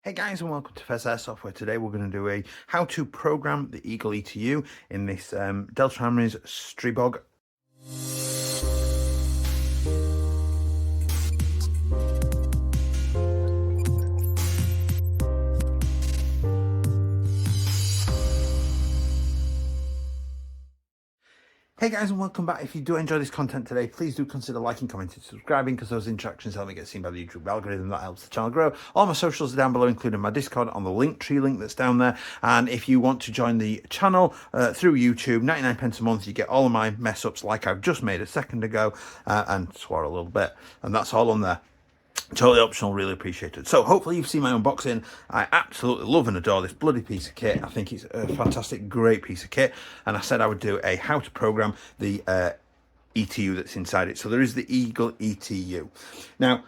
Hey guys, and welcome to Pheas Software. Today we're going to do a how to program the Eagle ETU in this Delta Armory's Stribog. Hey guys, and welcome back. If you do enjoy this content today, please do consider liking, commenting, subscribing, because those interactions help me get seen by the YouTube algorithm. That helps the channel grow. All my socials are down below, including my Discord on the Linktree link that's down there. And if you want to join the channel through YouTube, 99 pence a month, you get all of my mess ups like I've just made a second ago, and swore a little bit. And that's all on there. Totally optional, really appreciated. So hopefully you've seen my unboxing. I absolutely love and adore this bloody piece of kit. I think it's a fantastic, great piece of kit. And I said I would do a how to program the ETU that's inside it. So there is the Eagle ETU. Now,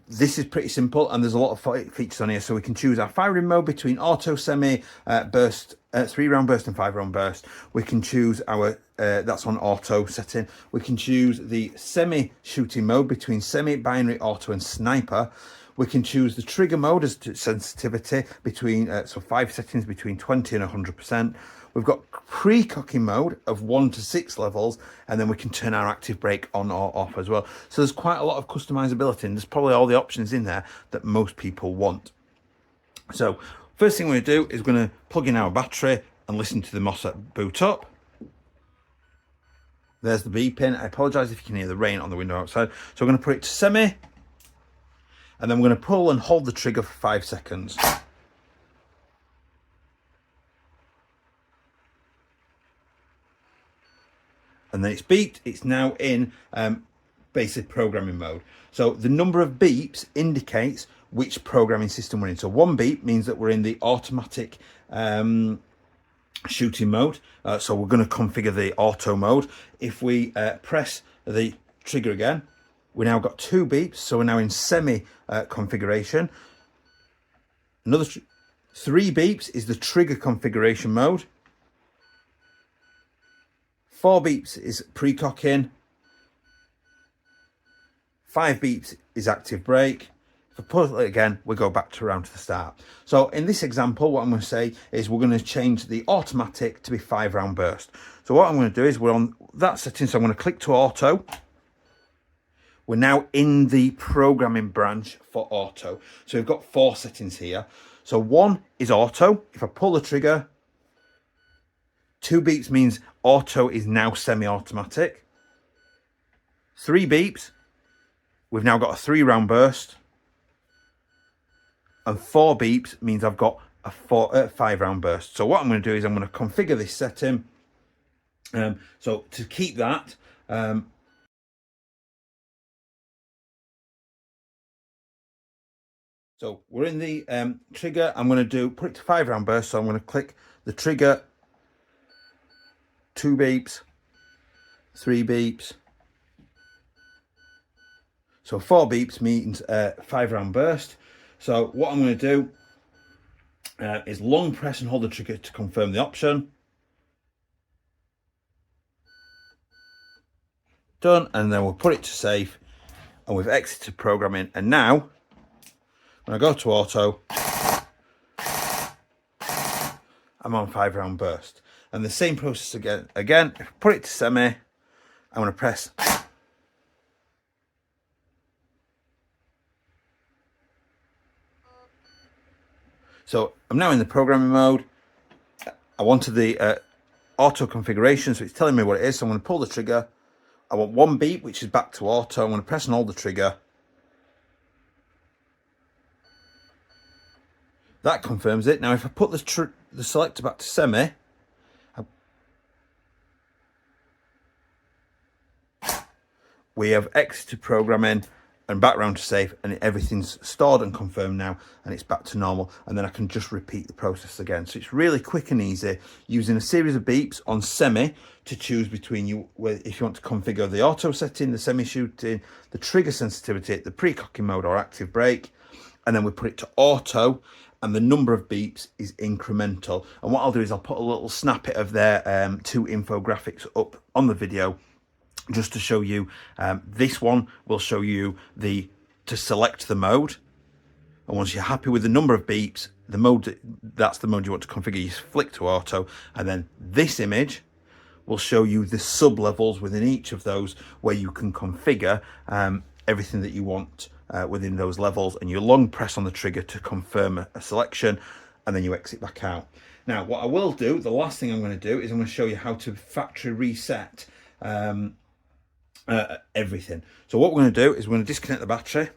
this is pretty simple, and there's a lot of features on here. So we can choose our firing mode between auto, semi, burst, 3-round burst and 5-round burst. We can choose our that's on auto setting. We can choose the semi shooting mode between semi, binary, auto and sniper. We can choose the trigger mode as to sensitivity between so 5 settings between 20 and 100%. We've got pre-cocking mode of 1 to 6 levels, and then we can turn our active brake on or off as well. So there's quite a lot of customizability, and there's probably all the options in there that most people want. So first thing we're going to do is we're going to plug in our battery and listen to the MOSFET boot up. There's the beeping. I apologise if you can hear the rain on the window outside. So we're going to put it to semi, and then we're going to pull and hold the trigger for 5 seconds. And then it's beeped. It's now in basic programming mode. So the number of beeps indicates which programming system we're in. So 1 beep means that we're in the automatic shooting mode. So we're going to configure the auto mode. If we press the trigger again, we now got 2 beeps. So we're now in semi configuration. Another 3 beeps is the trigger configuration mode. 4 beeps is pre-cocking. 5 beeps is active brake. If I pull it again, we go back around to the start. So in this example, what I'm going to say is we're going to change the automatic to be 5-round burst. So what I'm going to do is we're on that setting. So I'm going to click to auto. We're now in the programming branch for auto. So we've got 4 settings here. So 1 is auto. If I pull the trigger, 2 beeps means auto is now semi-automatic. 3 beeps, we've now got a 3-round burst. And 4 beeps means I've got a 5-round burst. So what I'm going to do is I'm going to configure this setting. So to keep that, so we're in the trigger. I'm going to put it to 5-round burst. So I'm going to click the trigger. 2 beeps, 3 beeps. So 4 beeps means 5-round burst. So what I'm going to do is long press and hold the trigger to confirm the option. Done, and then we'll put it to save, and we've exited programming. And now, when I go to auto, I'm on 5-round burst. And the same process again. If I put it to semi, I'm going to press. So I'm now in the programming mode. I wanted the auto configuration, so it's telling me what it is. So I'm going to pull the trigger. I want 1 beep, which is back to auto. I'm going to press and hold the trigger. That confirms it. Now, if I put the selector back to semi, we have exited programming and back round to save, and everything's stored and confirmed now, and it's back to normal. And then I can just repeat the process again. So it's really quick and easy, using a series of beeps on semi to choose between if you want to configure the auto setting, the semi shooting, the trigger sensitivity, the pre-cocking mode or active brake. And then we put it to auto, and the number of beeps is incremental. And what I'll do is I'll put a little snippet of their 2 infographics up on the video, just to show you. This one will show you to select the mode, And once you're happy with the number of beeps, the mode, that's the mode you want to configure. You flick to auto, and then this image will show you the sub levels within each of those where you can configure everything that you want within those levels, and you long press on the trigger to confirm a selection, and then you exit back out. Now, what I will do, the last thing I'm going to do is I'm going to show you how to factory reset everything. So what we're going to do is we're going to disconnect the battery.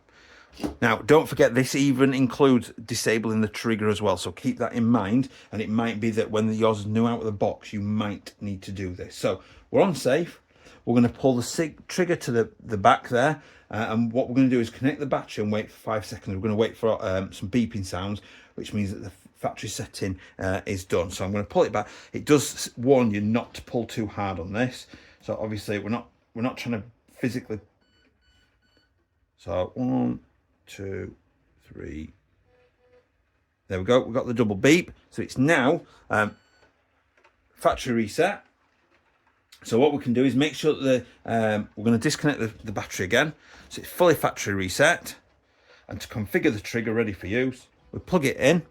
Now, don't forget, this even includes disabling the trigger as well, so keep that in mind. And it might be that when yours is new out of the box, you might need to do this. So we're on safe. We're going to pull the trigger to the back there, and what we're going to do is connect the battery and wait for 5 seconds. We're going to wait for some beeping sounds, which means that the factory setting is done. So I'm going to pull it back. It does warn you not to pull too hard on this. So obviously we're not trying to physically. So 1, 2, 3. There we go. We've got the double beep. So it's now factory reset. So what we can do is make sure that we're going to disconnect the battery again. So it's fully factory reset. And to configure the trigger ready for use, we plug it in.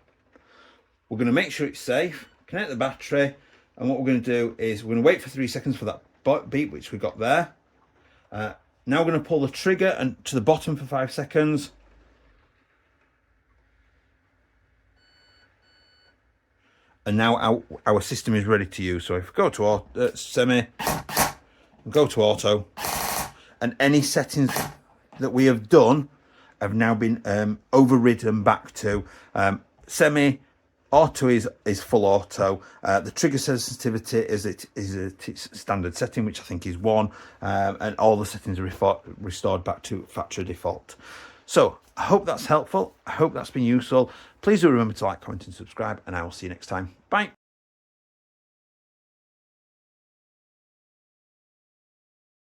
We're going to make sure it's safe, connect the battery, and what we're going to do is we're going to wait for 3 seconds for that beep, which we got there. Now we're going to pull the trigger and to the bottom for 5 seconds. And now our system is ready to use. So if we go to semi, go to auto, and any settings that we have done have now been overridden back to semi. Auto is full auto. The trigger sensitivity is its standard setting, which I think is 1, and all the settings are restored back to factory default. So I hope that's helpful. I hope that's been useful. Please do remember to like, comment and subscribe, and I will see you next time. Bye.